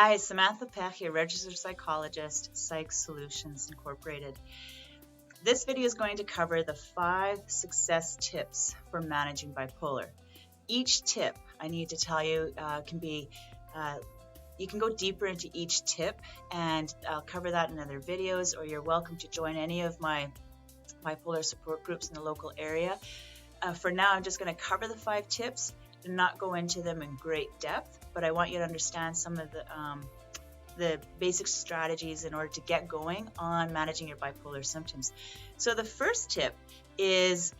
Hi, Samantha Pekh, your registered psychologist, Psych Solutions Incorporated. This video is going to cover the 5 success tips for managing bipolar. Each tip, I need to tell you, you can go deeper into each tip, and I'll cover that in other videos, or you're welcome to join any of my bipolar support groups in the local area. For now, I'm just going to cover the 5 tips and not go into them in great depth, but I want you to understand some of the basic strategies in order to get going on managing your bipolar symptoms. So the first tip is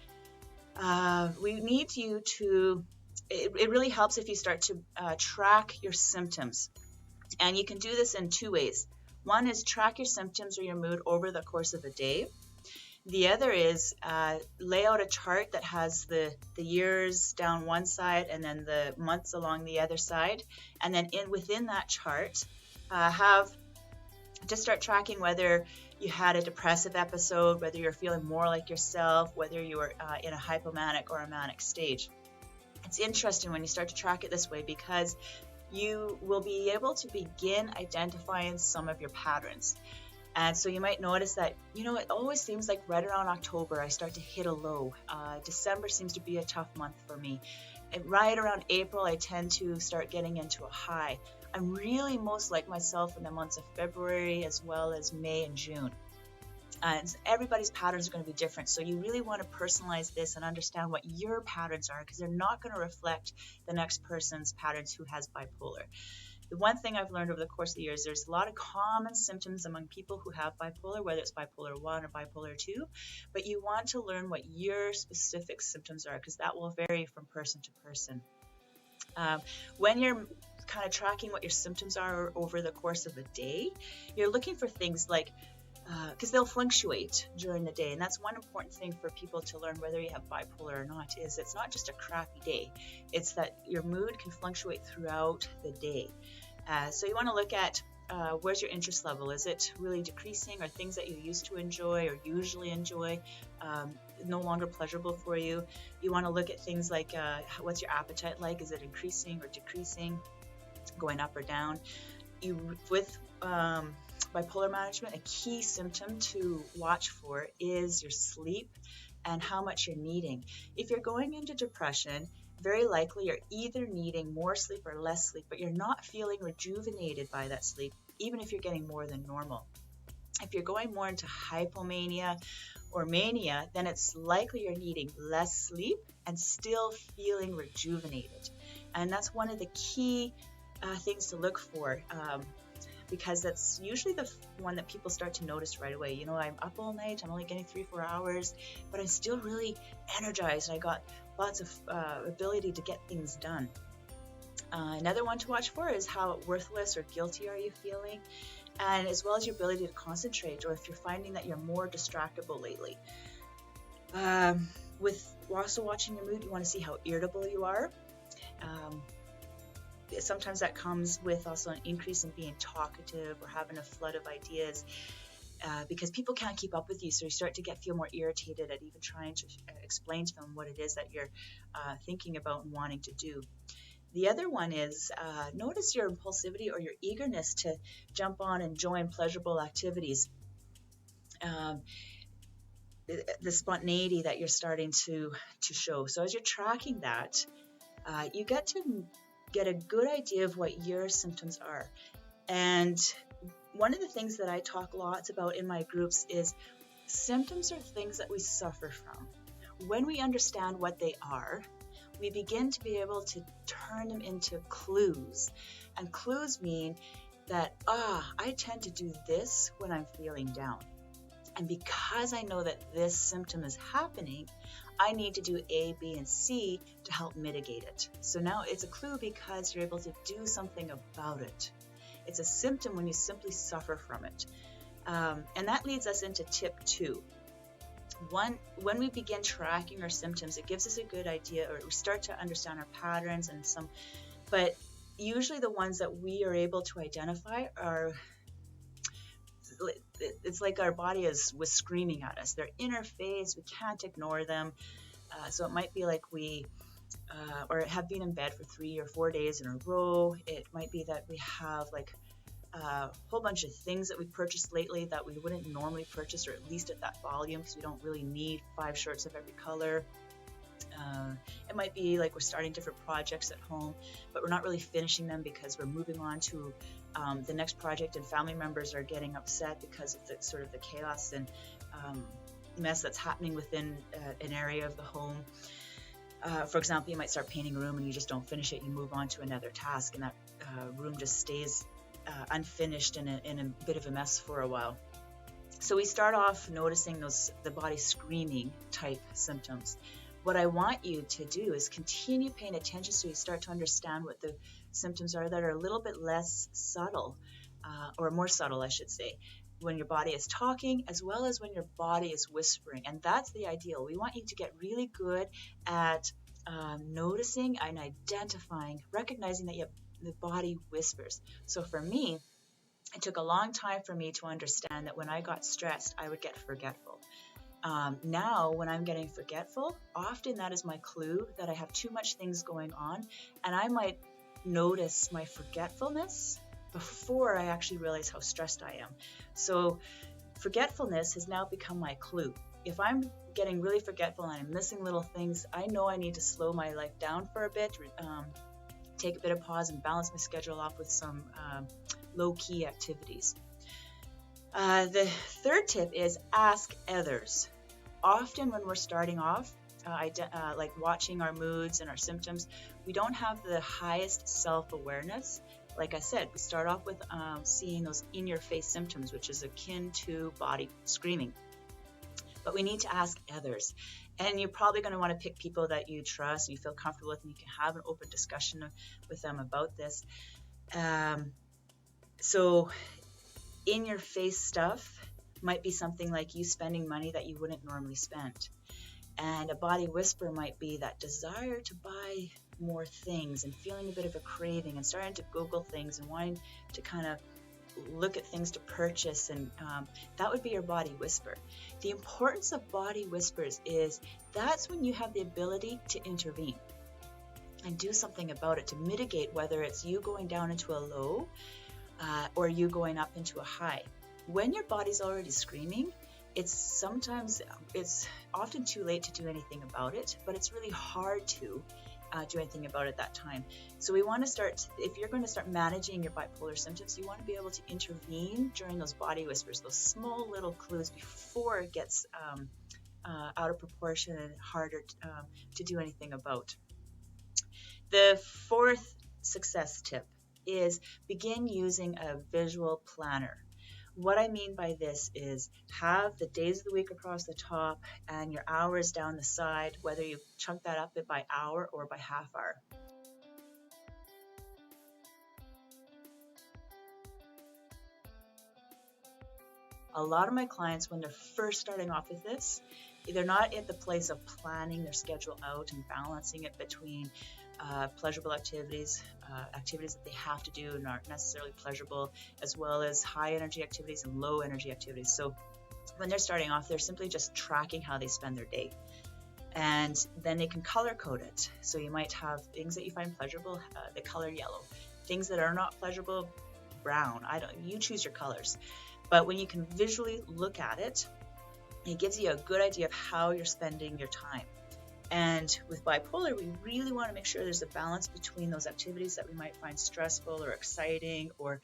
we need you to, it really helps if you start to track your symptoms. And you can do this in 2 ways. One is track your symptoms or your mood over the course of a day. The other is lay out a chart that has the years down one side and then the months along the other side. And then within that chart, just start tracking whether you had a depressive episode, whether you're feeling more like yourself, whether you are in a hypomanic or a manic stage. It's interesting when you start to track it this way because you will be able to begin identifying some of your patterns. And so you might notice that, it always seems like right around October, I start to hit a low. December seems to be a tough month for me. And right around April, I tend to start getting into a high. I'm really most like myself in the months of February as well as May and June. And everybody's patterns are going to be different. So you really want to personalize this and understand what your patterns are, because they're not going to reflect the next person's patterns who has bipolar. The one thing I've learned over the course of the years, there's a lot of common symptoms among people who have bipolar, whether it's bipolar 1 or bipolar 2, but you want to learn what your specific symptoms are, because that will vary from person to person. When you're kind of tracking what your symptoms are over the course of a day, you're looking for things like, because they'll fluctuate during the day, and that's one important thing for people to learn whether you have bipolar or not, is it's not just a crappy day, it's that your mood can fluctuate throughout the day. So you want to look at where's your interest level. Is it really decreasing? Are things that you used to enjoy or usually enjoy no longer pleasurable for you? You want to look at things like what's your appetite like? Is it increasing or decreasing, going up or down? With bipolar management, a key symptom to watch for is your sleep and how much you're needing. If you're going into depression, very likely you're either needing more sleep or less sleep, but you're not feeling rejuvenated by that sleep, even if you're getting more than normal. If you're going more into hypomania or mania, then it's likely you're needing less sleep and still feeling rejuvenated. And that's one of the key things to look for, because that's usually the one that people start to notice right away. I'm up all night, I'm only getting 3-4 hours, but I'm still really energized and I got lots of ability to get things done. Another one to watch for is how worthless or guilty are you feeling, and as well as your ability to concentrate, or if you're finding that you're more distractible lately. With also watching your mood, you want to see how irritable you are. Sometimes that comes with also an increase in being talkative or having a flood of ideas, because people can't keep up with you, so you start to feel more irritated at even trying to explain to them what it is that you're thinking about and wanting to do. The other one is notice your impulsivity or your eagerness to jump on and join pleasurable activities. The spontaneity that you're starting to show. So as you're tracking that, you get to get a good idea of what your symptoms are. And one of the things that I talk lots about in my groups is symptoms are things that we suffer from. When we understand what they are, we begin to be able to turn them into clues. And clues mean that, I tend to do this when I'm feeling down. And because I know that this symptom is happening, I need to do A, B, and C to help mitigate it. So now it's a clue because you're able to do something about it. It's a symptom when you simply suffer from it. And that leads us into tip 2. When we begin tracking our symptoms, it gives us a good idea, or we start to understand our patterns but usually the ones that we are able to identify are, it's like our body was screaming at us. They're in our face, we can't ignore them. So it might be like we or have been in bed for 3 or 4 days in a row. It might be that we have like a whole bunch of things that we purchased lately that we wouldn't normally purchase, or at least at that volume, because we don't really need 5 shirts of every color. It might be like we're starting different projects at home, but we're not really finishing them because we're moving on to the next project, and family members are getting upset because of the sort of the chaos and mess that's happening within an area of the home. For example, you might start painting a room and you just don't finish it. You move on to another task, and that room just stays unfinished and in a bit of a mess for a while. So we start off noticing the body screaming type symptoms. What I want you to do is continue paying attention so you start to understand what the symptoms are that are a little bit less subtle, or more subtle, I should say, when your body is talking as well as when your body is whispering. And that's the ideal. We want you to get really good at noticing and identifying, recognizing that the body whispers. So for me, it took a long time for me to understand that when I got stressed, I would get forgetful. Now, when I'm getting forgetful, often that is my clue that I have too much things going on, and I might notice my forgetfulness before I actually realize how stressed I am. So forgetfulness has now become my clue. If I'm getting really forgetful and I'm missing little things, I know I need to slow my life down for a bit, take a bit of pause and balance my schedule off with some low-key activities. The third tip is ask others. Often when we're starting off, like watching our moods and our symptoms, we don't have the highest self-awareness. Like I said, we start off with seeing those in-your-face symptoms, which is akin to body screaming. But we need to ask others. And you're probably going to want to pick people that you trust and you feel comfortable with, and you can have an open discussion with them about this. So in-your-face stuff might be something like you spending money that you wouldn't normally spend. And a body whisper might be that desire to buy more things and feeling a bit of a craving and starting to Google things and wanting to kind of look at things to purchase, and that would be your body whisper. The importance of body whispers is that's when you have the ability to intervene and do something about it to mitigate, whether it's you going down into a low or you going up into a high. When your body's already screaming, it's often too late to do anything about it, but it's really hard to do anything about it at that time. So we want to start, if you're going to start managing your bipolar symptoms, you want to be able to intervene during those body whispers, those small little clues before it gets out of proportion and harder to do anything about. The fourth success tip is begin using a visual planner. What I mean by this is have the days of the week across the top and your hours down the side, whether you chunk that up by hour or by half hour. A lot of my clients, when they're first starting off with this, they're not at the place of planning their schedule out and balancing it between pleasurable activities, activities that they have to do and aren't necessarily pleasurable, as well as high energy activities and low energy activities. So when they're starting off, they're simply just tracking how they spend their day. And then they can color code it. So you might have things that you find pleasurable, the color yellow. Things that are not pleasurable, brown. You choose your colors. But when you can visually look at it, it gives you a good idea of how you're spending your time. And with bipolar, we really want to make sure there's a balance between those activities that we might find stressful or exciting or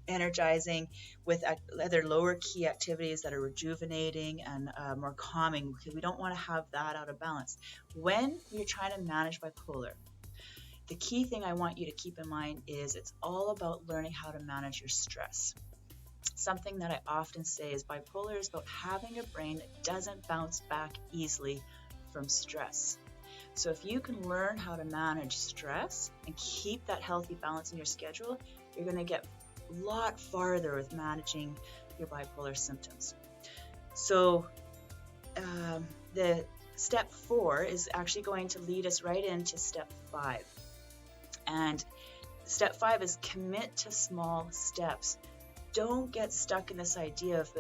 energizing with other lower key activities that are rejuvenating and more calming, because we don't want to have that out of balance. When you're trying to manage bipolar, the key thing I want you to keep in mind is it's all about learning how to manage your stress. Something that I often say is bipolar is about having a brain that doesn't bounce back easily from stress. So if you can learn how to manage stress and keep that healthy balance in your schedule, you're going to get a lot farther with managing your bipolar symptoms. So the step 4 is actually going to lead us right into step 5. And step 5 is commit to small steps. Don't get stuck in this idea of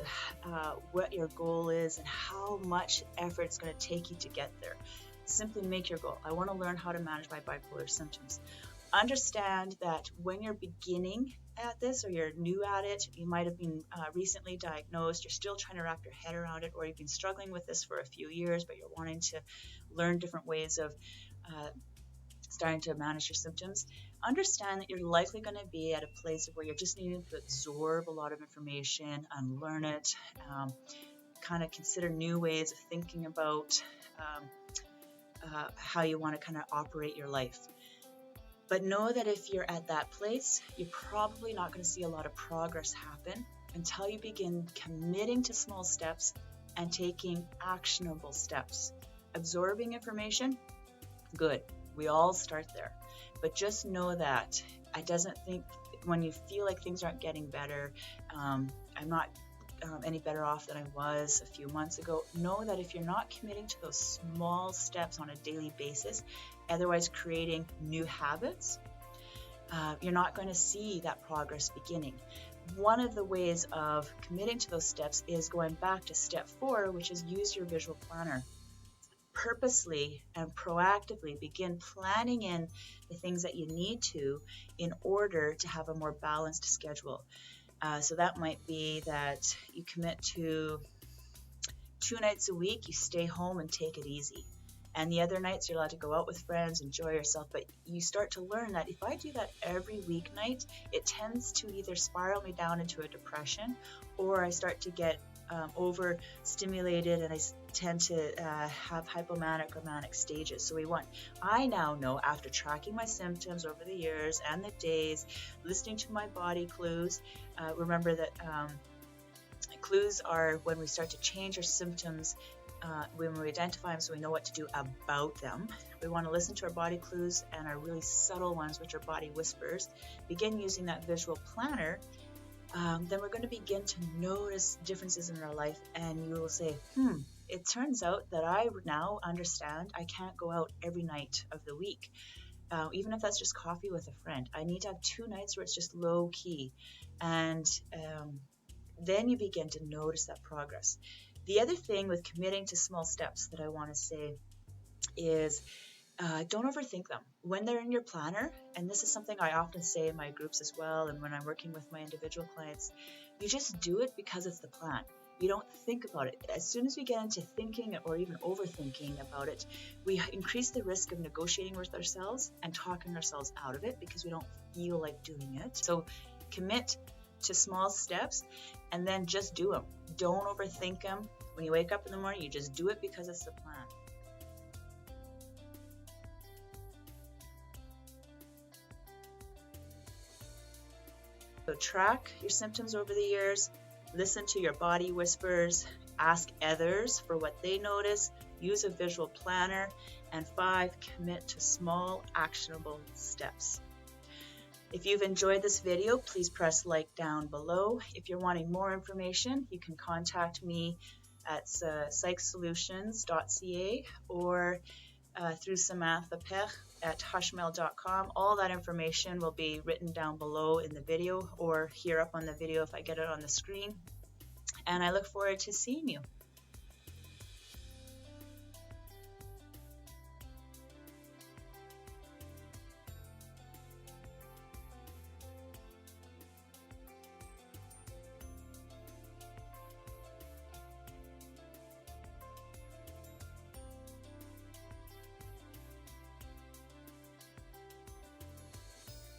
what your goal is and how much effort it's going to take you to get there. Simply make your goal. I want to learn how to manage my bipolar symptoms. Understand that when you're beginning at this or you're new at it, you might have been recently diagnosed, you're still trying to wrap your head around it, or you've been struggling with this for a few years, but you're wanting to learn different ways of starting to manage your symptoms. Understand that you're likely going to be at a place where you're just needing to absorb a lot of information and learn it, kind of consider new ways of thinking about how you want to kind of operate your life. But know that if you're at that place, you're probably not going to see a lot of progress happen until you begin committing to small steps and taking actionable steps. Absorbing information, good. We all start there. But just know that I doesn't think when you feel like things aren't getting better, I'm not any better off than I was a few months ago. Know that if you're not committing to those small steps on a daily basis, otherwise creating new habits, you're not going to see that progress beginning. One of the ways of committing to those steps is going back to step 4, which is use your visual planner. Purposely and proactively begin planning in the things that you need to in order to have a more balanced schedule. So that might be that you commit to 2 nights a week, you stay home and take it easy. And the other nights you're allowed to go out with friends, enjoy yourself. But you start to learn that if I do that every weeknight, it tends to either spiral me down into a depression, or I start to get overstimulated and I tend to have hypomanic or manic stages. So I now know, after tracking my symptoms over the years and the days, listening to my body clues, remember that clues are when we start to change our symptoms, when we identify them so we know what to do about them. We want to listen to our body clues and our really subtle ones, which are body whispers. Begin using that visual planner. Then we're going to begin to notice differences in our life, and you will say, it turns out that I now understand I can't go out every night of the week, even if that's just coffee with a friend. I need to have 2 nights where it's just low key, and then you begin to notice that progress. The other thing with committing to small steps that I want to say is don't overthink them. When they're in your planner, and this is something I often say in my groups as well, and when I'm working with my individual clients, you just do it because it's the plan. You don't think about it. As soon as we get into thinking or even overthinking about it, we increase the risk of negotiating with ourselves and talking ourselves out of it because we don't feel like doing it. So commit to small steps and then just do them. Don't overthink them. When you wake up in the morning, you just do it because it's the plan. So track your symptoms over the years, listen to your body whispers, ask others for what they notice, use a visual planner, and 5, commit to small, actionable steps. If you've enjoyed this video, please press like down below. If you're wanting more information, you can contact me at psychsolutions.ca or through Samantha Pekh at hushmail.com. All that information will be written down below in the video or here up on the video if I get it on the screen. And I look forward to seeing you.